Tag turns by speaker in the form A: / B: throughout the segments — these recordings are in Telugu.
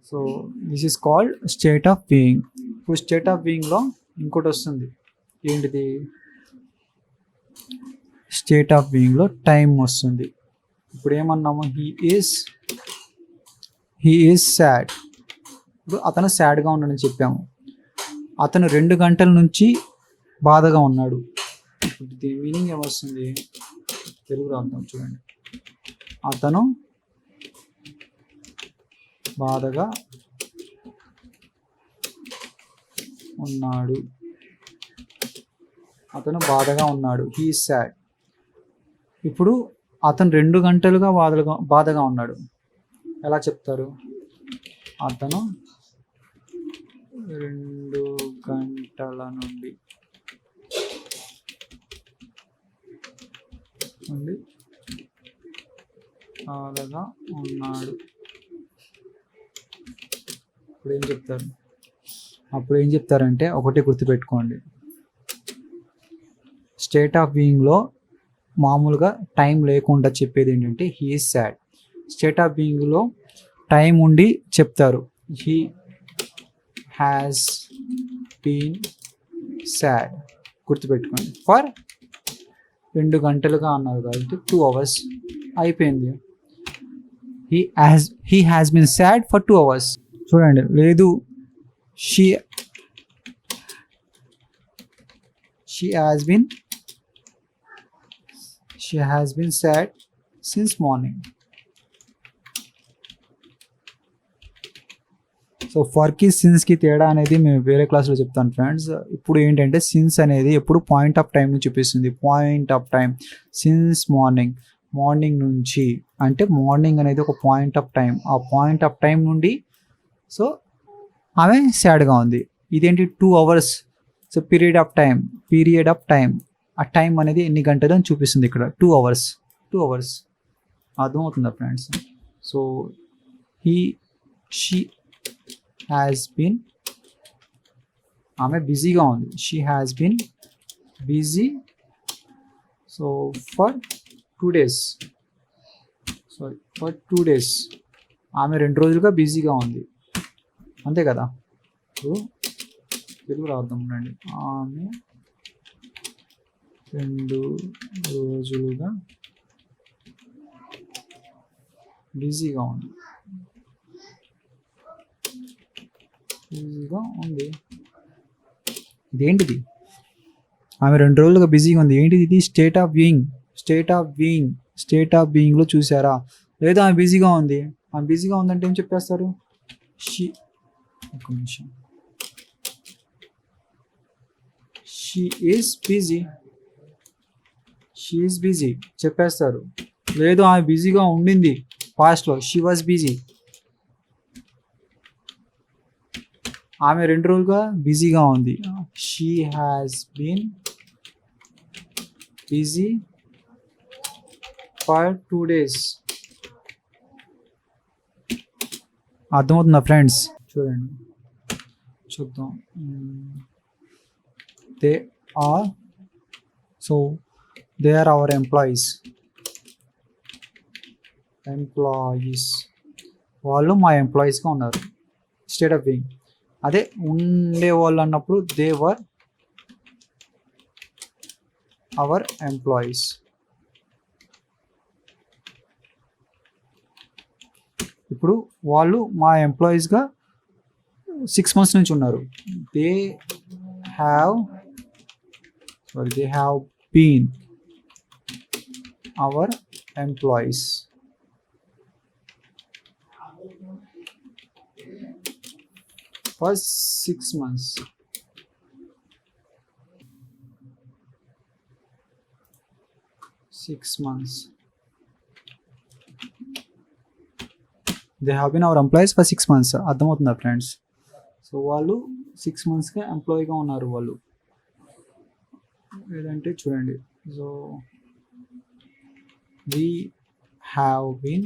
A: So this is called state of being. ఇప్పుడు స్టేట్ ఆఫ్ బీయింగ్లో ఇంకోటి వస్తుంది, ఏంటిది? స్టేట్ ఆఫ్ బీయింగ్లో టైం వస్తుంది. ఇప్పుడు ఏమన్నాము? He is sad. ఇప్పుడు అతను సాడ్గా ఉన్నాడని చెప్పాము. అతను 2 గంటల నుంచి బాధగా ఉన్నాడు. ఇప్పుడు దీని మీనింగ్ ఏమొస్తుంది? తెలుగు రాద్దాం చూడండి. అతను బాధగా ఉన్నాడు. అతను బాధగా ఉన్నాడు. He is sad. ఇప్పుడు అతను 2 గంటలుగా బాధగా ఉన్నాడు. ఎలా చెప్తారు? అతను 2 గంటల నుండి బాధగా ఉన్నాడు. అప్పుడు ఏం చెప్తారంటే ఒకటి గుర్తుపెట్టుకోండి. స్టేట్ ఆఫ్ బీయింగ్లో మామూలుగా టైం లేకుండా చెప్పేది ఏంటంటే he is sad. State of బీయింగ్లో టైం ఉండి చెప్తారు హీ హ్యాస్ బీన్ సాడ్. గుర్తుపెట్టుకోండి. ఫర్ 2 గంటలుగా అన్నారు కాబట్టి 2 hours అయిపోయింది. He has been sad for 2 hours. చూడండి, లేదు she has been sad since morning. So ఫర్కి సిన్స్కి తేడా అనేది మేము వేరే క్లాస్లో చెప్తాను ఫ్రెండ్స్. ఇప్పుడు ఏంటంటే సిన్స్ అనేది ఎప్పుడు పాయింట్ ఆఫ్ టైంని చూపిస్తుంది. Point of time since morning నుంచి అంటే మార్నింగ్ అనేది ఒక పాయింట్ ఆఫ్ టైం. ఆ పాయింట్ ఆఫ్ టైం నుండి సో ఆమె సాడ్గా ఉంది. ఇదేంటి 2 hours. So period of time ఆ టైం అనేది ఎన్ని గంటలు అని చూపిస్తుంది ఇక్కడ. 2 hours. అర్థమవుతుందా friends? So she has been, ఆమె బిజీగా ఉంది. She has been busy so for 2 days. ఆమె 2 రోజులుగా బిజీగా ఉంది. అంతే కదా? తెలుగు రాద్దాం ఉండండి. ఆమె 2 రోజులుగా బిజీగా ఉంది. ఇదేంటిది? ఆమె 2 రోజులుగా బిజీగా ఉంది. ఏంటిది ఇది? స్టేట్ ఆఫ్ బీయింగ్లో చూసారా? లేదా ఆమె బిజీగా ఉంది. ఆమె బిజీగా ఉందంటే ఏం చెప్పేస్తారు? షీ ఈజ్ బిజీ చెప్పేస్తారు. లేదు ఆమె బిజీగా ఉండింది పాస్ట్లో. She was busy. ఆమె 2 రోజులుగా బిజీగా ఉంది. She has been busy for 2 days. అర్థమవుతుందా ఫ్రెండ్స్? చూడండి, చూద్దాం. They are our employees. వాళ్ళు మా ఎంప్లాయీస్గా ఉన్నారు. State of being. అదే ఉండేవాళ్ళు అన్నప్పుడు దే వర్ అవర్ ఎంప్లాయీస్. ఇప్పుడు వాళ్ళు మా ఎంప్లాయీస్గా 6 months నుంచి ఉన్నారు. They have been our employees for 6 months. They have been our employees for 6 months. అర్థమవుతుందా ఫ్రెండ్స్? సో వాళ్ళు 6 monthsగా ఎంప్లాయీగా ఉన్నారు వాళ్ళు. ఏదంటే చూడండి. So we have been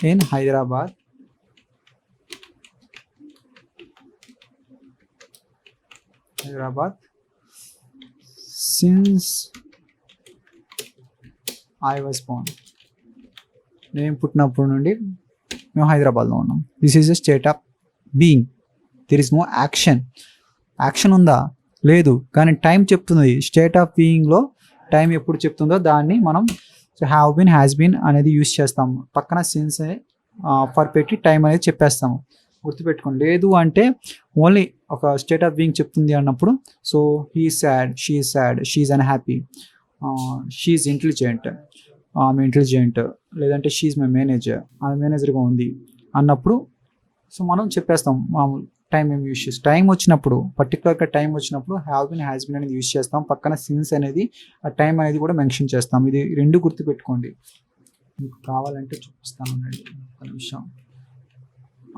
A: in Hyderabad since I was born. నేను పుట్టినప్పటి నుండి మేము హైదరాబాద్లో ఉన్నాం. This is a state of being. There is no action. Action ఉందా? లేదు. కానీ టైం చెప్తుంది. స్టేట్ ఆఫ్ బీయింగ్లో టైం ఎప్పుడు చెప్తుందో దాన్ని మనం హ్యావ్ బీన్, హ్యాస్ బీన్ అనేది యూస్ చేస్తాము. పక్కన సిన్స్ ఫర్ పెట్టి టైం అనేది చెప్పేస్తాము. గుర్తుపెట్టుకోండి. లేదు అంటే ఓన్లీ ఒక స్టేట్ ఆఫ్ బీయింగ్ చెప్తుంది అన్నప్పుడు so he sad, she is unhappy, she is intelligent, ఆమె ఇంటెలిజెంట్, లేదంటే షీ ఈజ్ మై మేనేజర్, ఆమె మేనేజర్గా ఉంది అన్నప్పుడు సో మనం చెప్పేస్తాం. మామూలు టైం ఏం యూస్ చేస్తాం. టైం వచ్చినప్పుడు పర్టికులర్గా టైం వచ్చినప్పుడు హ్యావ్ బిన్, హ్యాస్ బిన్ అనేది యూస్ చేస్తాం. పక్కన సిన్స్ అనేది ఆ టైం అనేది కూడా మెన్షన్ చేస్తాం. ఇది రెండు గుర్తుపెట్టుకోండి. మీకు కావాలంటే చూపిస్తాను అండి ఒక నిమిషం.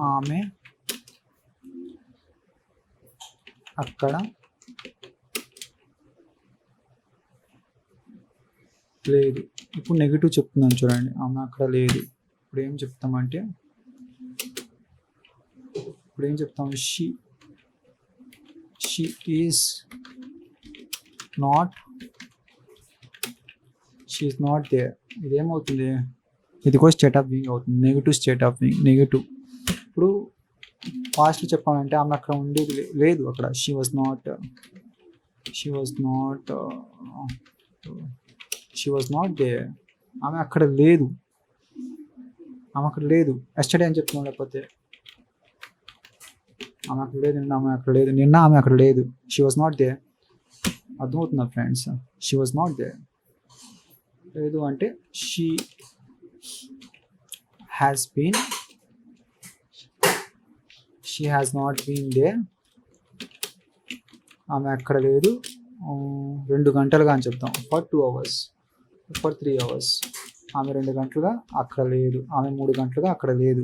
A: ఆమె అక్కడ లేదు. ఇప్పుడు నెగిటివ్ చెప్తున్నాను చూడండి. ఆమె అక్కడ లేదు. ఇప్పుడు ఏం చెప్తామంటే షీ ఈజ్ నాట్ దేర్. ఇదేమవుతుంది? ఇది కూడా స్టేట్ ఆఫ్ బీయింగ్ అవుతుంది. Negative state of being. Negative. ఇప్పుడు పాస్ట్లో చెప్పాలంటే ఆమె అక్కడ ఉండేది లేదు. అక్కడ షీ వాజ్ నాట్ దేర్. ఆమె అక్కడ లేదు. ఎస్టర్డే అని చెప్తున్నాం. లేకపోతే ఆమె అక్కడ లేదు, నిన్న ఆమె అక్కడ లేదు. She was not there. అర్థమవుతుందా friends? She was not there. లేదు అంటే she has not been there. ఆమె అక్కడ లేదు 2 గంటలుగా అని చెప్తాం. For 2 hours, for 3 hours. ఆమె 2 గంటలుగా అక్కడ లేదు. ఆమె 3 గంటలుగా అక్కడ లేదు.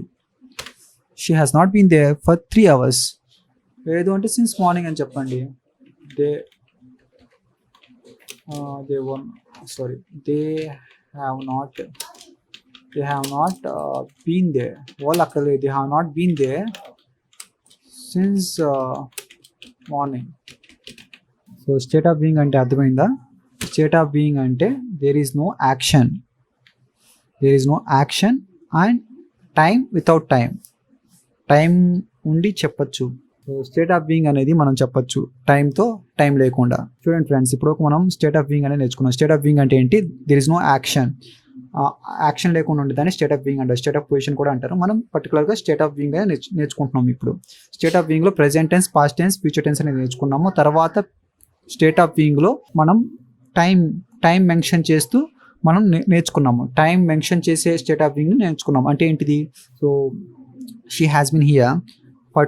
A: She has not been there for 3 hours. లేదు అంటే సిన్స్ మార్నింగ్ అని చెప్పండి. They have not been there. వాళ్ళు అక్కడ లేదు. They have not been there since morning. So state of being అంటే అర్థమైందా? స్టేట్ ఆఫ్ బీయింగ్ అంటే there is no action and time without time. Time ఉండి చెప్పచ్చు. సో స్టేట్ ఆఫ్ బీయింగ్ అనేది మనం చెప్పచ్చు టైంతో, టైం లేకుండా. చూడండి ఫ్రెండ్స్, ఇప్పుడు మనం స్టేట్ ఆఫ్ బీయింగ్ అనేది నేర్చుకున్నాం. స్టేట్ ఆఫ్ బీయింగ్ అంటే ఏంటి? There is no action. Action లేకుండా ఉండేదాన్ని స్టేట్ ఆఫ్ బీయింగ్ అంటారు. స్టేట్ ఆఫ్ పొజిషన్ కూడా అంటారు. మనం పర్టికులర్గా స్టేట్ ఆఫ్ బీయింగ్ అనేది నేర్చుకుంటున్నాం. ఇప్పుడు స్టేట్ ఆఫ్ బీయింగ్లో present tense, past tense, future tense అనేది నేర్చుకున్నాము. తర్వాత స్టేట్ ఆఫ్ బీయింగ్లో మనం టైం మెన్షన్ చేస్తూ మనం నేర్చుకున్నాము. టైం మెన్షన్ చేసే స్టేట్ ఆఫ్ బీయింగ్ నేర్చుకున్నాము. అంటే ఏంటిది? So she has been here for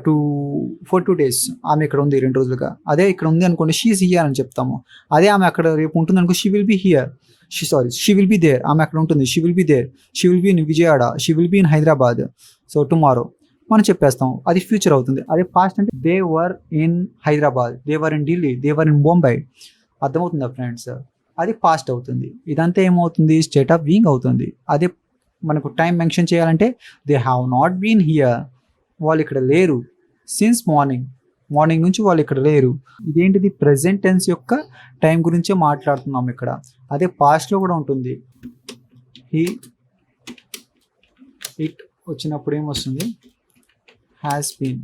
A: 2 days. ఆమె ఇక్కడ ఉంది 2 రోజులుగా. అదే ఇక్కడ ఉంది అనుకోండి, షీ ఈజ్ హియర్ అని చెప్తాము. అదే ఆమె అక్కడ రేపు ఉంటుంది అనుకో, she will be here. She will be there. ఆమె అక్కడ ఉంటుంది. She will be there. She will be in Vijayawada. She will be in Hyderabad. So tomorrow మనం చెప్పేస్తాం. అది ఫ్యూచర్ అవుతుంది. అదే పాస్ట్ అంటే they were in Hyderabad, they were in Delhi, they were in Bombay. అర్థమవుతుందా ఫ్రెండ్స్? అది పాస్ట్ అవుతుంది. ఇదంతా ఏమవుతుంది? స్టేట్ ఆఫ్ బీయింగ్ అవుతుంది. అదే మనకు టైం మెన్షన్ చేయాలంటే they have not been here. వాళ్ళు ఇక్కడ లేరు సిన్స్ మార్నింగ్ నుంచి వాళ్ళు ఇక్కడ లేరు. ఇదేంటిది? ప్రెజెంట్ టెన్స్ యొక్క టైం గురించే మాట్లాడుతున్నాం ఇక్కడ. అదే పాస్ట్లో కూడా ఉంటుంది. ఇట్ వచ్చినప్పుడు ఏమొస్తుంది? హ్యాస్ బీన్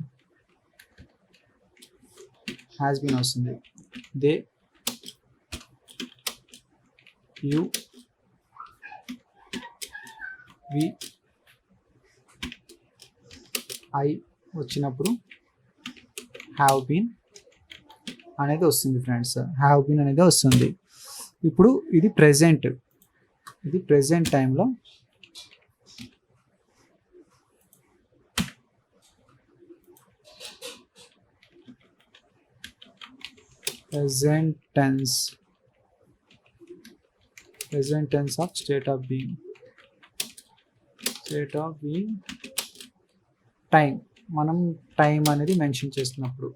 A: వస్తుంది. దే, యు, వి, ఐ వచ్చినప్పుడు హ్యావ్ బీన్ అనేది వస్తుంది ఫ్రెండ్స్. హ్యావ్ బీన్ అనేది వస్తుంది. ఇప్పుడు ఇది ప్రెజెంట్ టైంలో present tense of state of being time. మనం టైం అనేది మెన్షన్ చేస్తున్నప్పుడు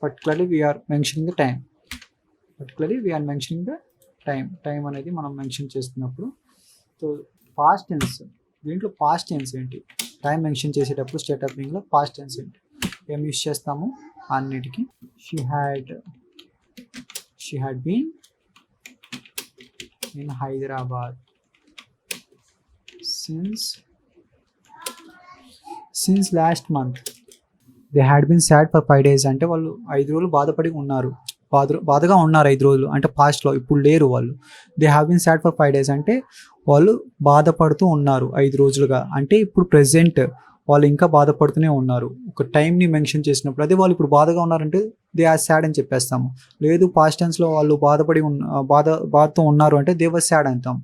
A: particularly we are mentioning the time అనేది మనం మెన్షన్ చేస్తున్నప్పుడు. సో పాస్ట్ టెన్స్, దీంట్లో పాస్ట్ టెన్స్ ఏంటి? టైం మెన్షన్ చేసేటప్పుడు స్టేట్ ఆఫ్ బీయింగ్లో పాస్ట్ టెన్స్ ఏంటి? ఏం యూస్ చేస్తాము? అన్నిటికీ she had been in Hyderabad since last month they had been sad for 5 days అంటే వాళ్ళు 5 రోజులు బాధపడి ఉన్నారు, బాధగా ఉన్నారు 5 రోజులు అంటే పాస్ట్లో, ఇప్పుడు లేరు వాళ్ళు. They have been sad for 5 days అంటే వాళ్ళు బాధపడుతూ ఉన్నారు 5 రోజులుగా, అంటే ఇప్పుడు ప్రెసెంట్ వాళ్ళు ఇంకా బాధపడుతూనే ఉన్నారు. ఒక టైంని మెన్షన్ చేసినప్పుడు అదే వాళ్ళు ఇప్పుడు బాధగా ఉన్నారంటే దే ఆర్ సాడ్ అని చెప్పేస్తాము. లేదు పాస్ట్ టెన్స్లో వాళ్ళు బాధతో ఉన్నారు అంటే దే వర్ సాడ్ అంటాం.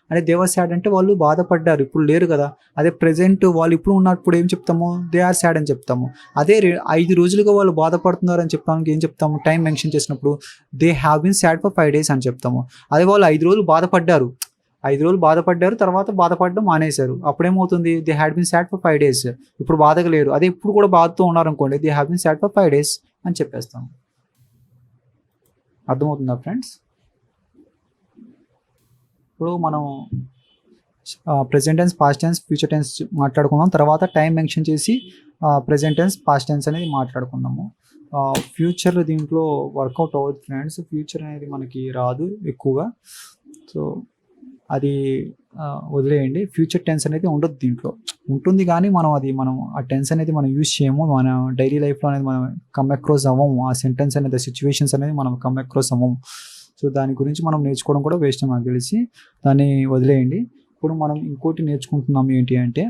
A: అంటే దే వర్ సాడ్ అంటే వాళ్ళు బాధపడ్డారు, ఇప్పుడు లేరు కదా. అదే ప్రెసెంట్ వాళ్ళు ఇప్పుడు ఉన్నప్పుడు ఏం చెప్తాము, దే ఆర్ సాడ్ అని చెప్తాము. అదే 5 రోజులుగా వాళ్ళు బాధపడుతున్నారు అని చెప్పడానికి ఏం చెప్తాము, టైం మెన్షన్ చేసినప్పుడు they have been sad for 5 days అని చెప్తాము. అదే వాళ్ళు 5 రోజులు బాధపడ్డారు, 5 రోజులు బాధపడ్డారు, తర్వాత బాధపడడం మానేశారు, అప్పుడేమవుతుంది, they had been sad for 5 days, ఇప్పుడు బాధగా లేరు. అదే ఇప్పుడు కూడా బాధతో ఉన్నారు అనుకోండి, they have been sad for 5 days అని చెప్పేస్తాం. అర్థమవుతుందా ఫ్రెండ్స్? ఇప్పుడు మనం present tense, past tense, future tense మాట్లాడుకున్నాం. తర్వాత టైం మెన్షన్ చేసి ప్రెజెంట్ టెన్స్, పాస్ట్ టెన్స్ అనేది మాట్లాడుకున్నాము. ఫ్యూచర్ దీంట్లో వర్కౌట్ అవ్వదు ఫ్రెండ్స్, ఫ్యూచర్ అనేది మనకి రాదు ఎక్కువగా, సో అది వదిలేయండి. ఫ్యూచర్ టెన్స్ అనేది ఉండదు దీంట్లో, ఉంటుంది కానీ మనం ఆ టెన్స్ అనేది మనం యూజ్ చేయము, మన డైలీ లైఫ్లో అనేది మనం కమ్ అక్రాస్ అవ్వము, ఆ సెంటెన్స్ అనేది, సిచ్యువేషన్స్ అనేది మనం కమ్ అక్రాస్ అవ్వము. సో దాని గురించి మనం నేర్చుకోవడం కూడా వేస్ట్ నాకు తెలిసి, దాన్ని వదిలేయండి. ఇప్పుడు మనం ఇంకోటి నేర్చుకుంటున్నాం ఏంటి అంటే